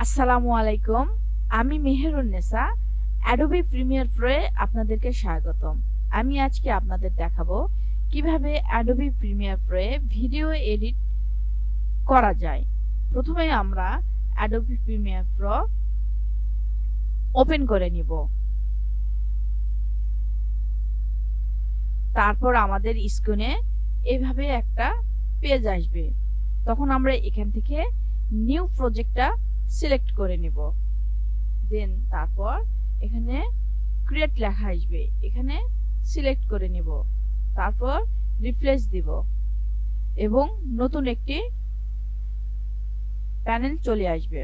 আসসালামু আলাইকুম। আমি মেহেরুন্নেসা। অ্যাডোবি প্রিমিয়ার প্রোয়ে আপনাদেরকে স্বাগতম। আমি আজকে আপনাদের দেখাবো কিভাবে অ্যাডোবি প্রিমিয়ার প্রোয়ে ভিডিও এডিট করা যায়। প্রথমে আমরা অ্যাডোবি প্রিমিয়ার প্রো ওপেন করে নিব। তারপর আমাদের স্ক্রিনে এইভাবে একটা পেজ আসবে। তখন আমরা এখান থেকে নিউ প্রজেক্টটা সিলেক্ট করে নিব। দেন তারপর এখানে ক্রিয়েট লেখা আসবে, এখানে সিলেক্ট করে নিব। তারপর রিপ্লেস দিব এবং নতুন একটি প্যানেল চলে আসবে।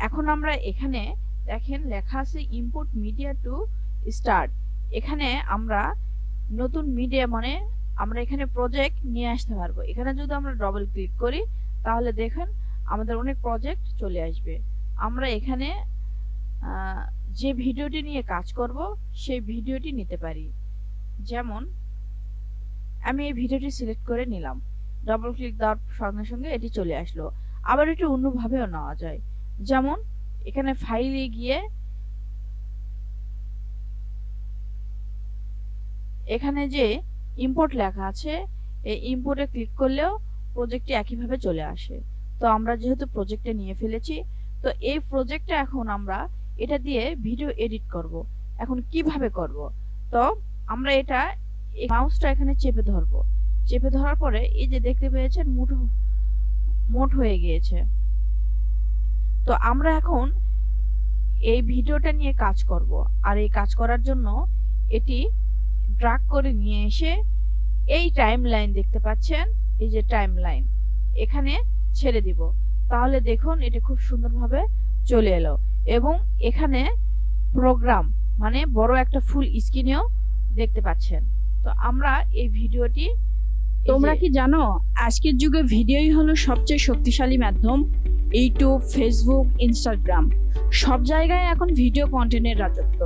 এখন আমরা এখানে দেখেন লেখা আছে ইম্পোর্ট মিডিয়া টু স্টার্ট। এখানে আমরা নতুন মিডিয়া মানে আমরা এখানে প্রজেক্ট নিয়ে আসতে পারবো। এখানে যদি আমরা ডবল ক্লিক করি তাহলে দেখেন আমাদের অনেক প্রজেক্ট চলে আসবে। আমরা এখানে যে ভিডিওটি নিয়ে কাজ করব সেই ভিডিওটি নিতে পারি। যেমন আমি এই ভিডিওটি সিলেক্ট করে নিলাম, ডবল ক্লিক দেওয়ার সঙ্গে সঙ্গে এটি চলে আসলো। আবার এটি অন্যভাবেও নেওয়া যায়। যেমন এখানে ফাইলে গিয়ে এখানে যে ইম্পোর্ট লেখা আছে এই ইম্পোর্টে ক্লিক করলেও প্রজেক্টটি একইভাবে চলে আসে। তো আমরা যেহেতু প্রজেক্টে নিয়ে ফেলেছি, তো এই প্রজেক্টটা এখন আমরা এটা দিয়ে ভিডিও এডিট করব। এখন কিভাবে করব? তো আমরা এটা মাউসটা এখানে চেপে ধরব। চেপে ধরার পরে এই যে দেখতে পেয়েছেন মোট হয়ে গিয়েছে। তো আমরা এখন এই ভিডিওটা নিয়ে কাজ করব। আর এই কাজ করার জন্য এটি ড্র্যাগ করে নিয়ে এসে এই টাইম লাইন দেখতে পাচ্ছেন, এই যে টাইম লাইন এখানে ছেড়ে দিব। তাহলে দেখুন এটা খুব সুন্দরভাবে চলে এলো এবং এখানে প্রোগ্রাম মানে বড় একটা ফুল স্ক্রিনেও দেখতে পাচ্ছেন। তো আমরা এই ভিডিওটি তোমরা কি জানো আজকের যুগে ভিডিওই হলো সবচেয়ে শক্তিশালী মাধ্যম। ইউটিউব, ফেসবুক, ইনস্টাগ্রাম সব জায়গায় এখন ভিডিও কন্টেন্টের রাজত্ব।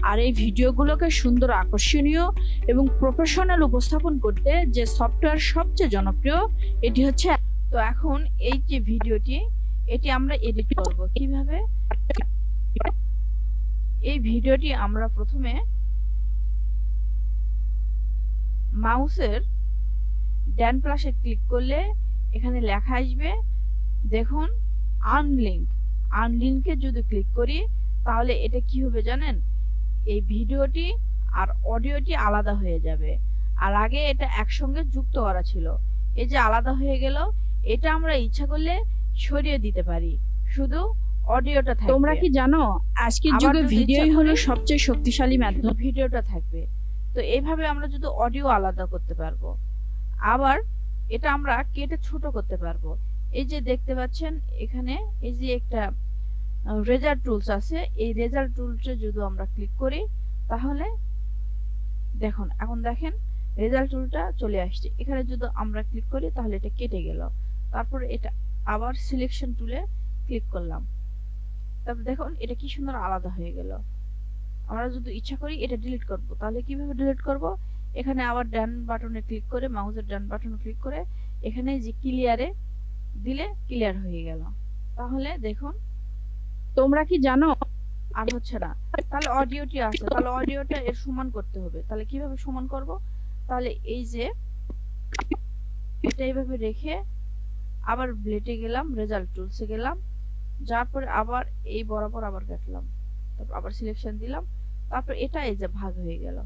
আর এই ভিডিওগুলোকে সুন্দর, আকর্ষণীয় এবং প্রফেশনাল উপস্থাপন করতে যে সফটওয়্যার সবচেয়ে জনপ্রিয় এটি হচ্ছে। তো এখন এই যে ভিডিওটি এটি আমরা এডিট করব কিভাবে? এই ভিডিওটি আমরা প্রথমে মাউসের ডান প্লাসে ক্লিক করলে এখানে লেখা আসবে, দেখুন আনলিঙ্কে যদি ক্লিক করি তাহলে এটা কি হবে জানেন? এই ভিডিওটি আর অডিওটি আলাদা হয়ে যাবে। আর আগে এটা একসঙ্গে যুক্ত করা ছিল, এই যে আলাদা হয়ে গেল। এটা আমরা ইচ্ছা করলে সরিয়ে দিতে পারি, শুধু অডিওটা থাকবে। তোমরা কি জানো আজকের যুগে ভিডিওই হলো সবচেয়ে শক্তিশালী মাধ্যম। ভিডিওটা থাকবে। তো এইভাবে আমরা যদি অডিও আলাদা করতে পারবো। আবার এটা আমরা কেটে ছোট করতে পারবো। এই যে দেখতে পাচ্ছেন এখানে এই যে একটা রেজাল্ট টুলস আছে, এই রেজাল্ট টুলসে যদি আমরা ক্লিক করি তাহলে দেখুন এখন দেখেন রেজাল্ট টুলটা চলে আসছে। এখানে যদি আমরা ক্লিক করি তাহলে এটা কেটে গেল। তারপর এটা আবার সিলেকশন টুলে ক্লিক করলাম, তারপর দেখুন এটা কি সুন্দর আলাদা হয়ে গেল। আমরা যদি ইচ্ছা করি এটা ডিলিট করব, তাহলে কিভাবে ডিলিট করব? এখানে আবার ডান বাটনে ক্লিক করে মাউসের ডান বাটনে ক্লিক করে এখানে যে ক্লিয়ারে দিলে ক্লিয়ার হয়ে গেল। তাহলে দেখুন তোমরা কি জানো আর হচ্ছে না। তাহলে অডিওটি আছে, তাহলে অডিওটা এর সমান করতে হবে। তাহলে কিভাবে সমান করব? তাহলে এই যে এটা এইভাবে রেখে আবার ব্লেডে গেলাম, রেজাল্ট টুলসে গেলাম, যার পরে আবার এই বরাবর আবার কাটলাম, তারপর আবার সিলেকশন দিলাম, তারপর এটা এই যে ভাগ হয়ে গেল।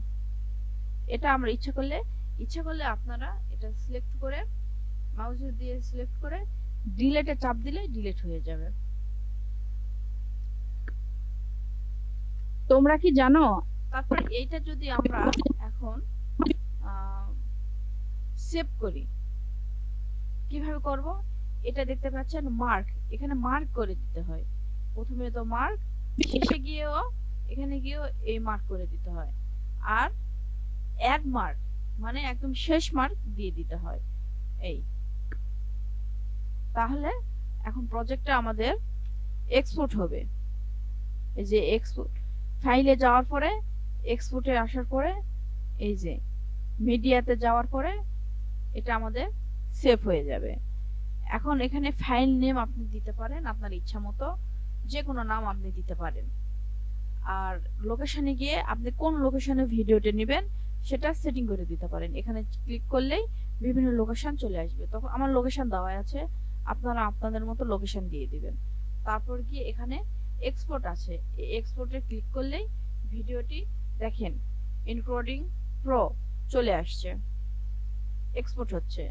এটা আমরা ইচ্ছা করলে আপনারা এটা সিলেক্ট করে মাউস দিয়ে সিলেক্ট করে ডিলেটে চাপ দিলে ডিলিট হয়ে যাবে। তোমরা কি জানো তারপর এইটা যদি আমরা এখন সেভ করি, কিভাবে করব? এটা দেখতে পাচ্ছেন মার্ক, এখানে মার্ক করে দিতে হয়। প্রথমে তো মার্ক, শেষে গিয়েও এখানে গিয়েও এই মার্ক করে দিতে হয়। আর অ্যাড মার্ক মানে একদম শেষ মার্ক দিয়ে দিতে হয়। এই তাহলে এখন প্রজেক্টটা আমাদের এক্সপোর্ট হবে। এই যে এক্সপোর্ট ফাইলে যাওয়ার পরে এক্সপোর্টে আসার পরে এই যে মিডিয়াতে যাওয়ার পরে এটা আমাদের সেভ হয়ে যাবে। এখন এখানে ফাইল নেম আপনি দিতে পারেন আপনার ইচ্ছা মতো, যে কোনো নাম আপনি দিতে পারেন। আর লোকেশনে গিয়ে আপনি কোন লোকেশনে ভিডিওটা নেবেন সেটা সেটিং করে দিতে পারেন। এখানে ক্লিক করলেই বিভিন্ন লোকেশন চলে আসবে। তখন আমার লোকেশন দেওয়া আছে, আপনারা আপনাদের মতো লোকেশন দিয়ে দিবেন। তারপর গিয়ে এখানে এক্সপোর্ট আছে, এই এক্সপোর্টে ক্লিক করলেই ভিডিওটি দেখেন এনকোডিং প্রো চলে আসছে, এক্সপোর্ট হচ্ছে।